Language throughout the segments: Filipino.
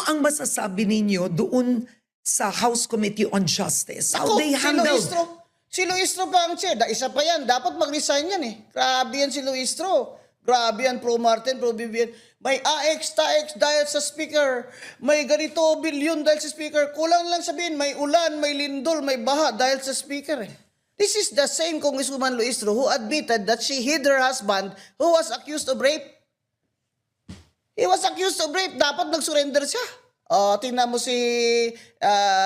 ang masasabi ninyo doon sa House Committee on Justice? How Ako, they handled? Si Luistro pa ang chair. Isa pa yan. Dapat mag-resign yan eh. Grabe yan si Luistro. Grabe yan, pro-Martin, pro-Vivian. May AX, TAX dahil sa speaker. May ganito, bilyon dahil sa speaker. Kulang lang sabihin, may ulan, may lindol, may baha dahil sa speaker eh. This is the same Congresswoman Luistro who admitted that she hid her husband who was accused of rape. He was accused of rape. Dapat nag-surrender siya. Tingnan mo si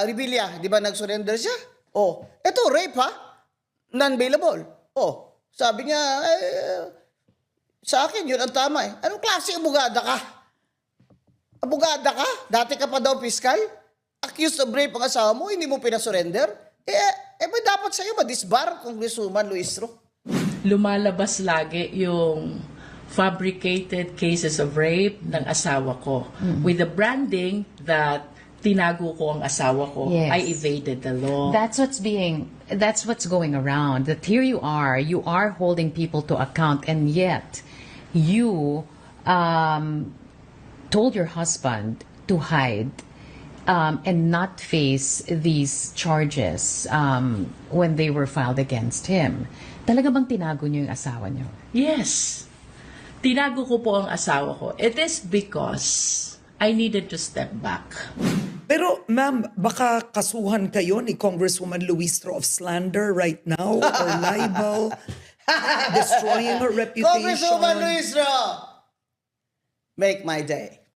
Revilla. Di ba nag-surrender siya? Eto rape ha? Non-bailable. Sabi niya, sa akin yun ang tama eh. Anong klase abogada ka? Abogada ka? Dati ka pa daw piskal? Accused of rape ang asawa mo, hindi mo pinasurrender? May dapat sa'yo ma-disbar, Congresswoman Luistro. Lumalabas lagi yung fabricated cases of rape ng asawa ko. With the branding that tinago ko ang asawa ko, Yes. I evaded the law. That's what's going around. That here you are holding people to account, and yet you told your husband to hide and not face these charges when they were filed against him. Talaga bang tinago niyo yung asawa niyo? Yes. Tinago ko po ang asawa ko. It is because I needed to step back. Pero ma'am, baka kasuhan kayo ni Congresswoman Luistro of slander right now or libel, destroying her reputation. Congresswoman Luistro! Make my day.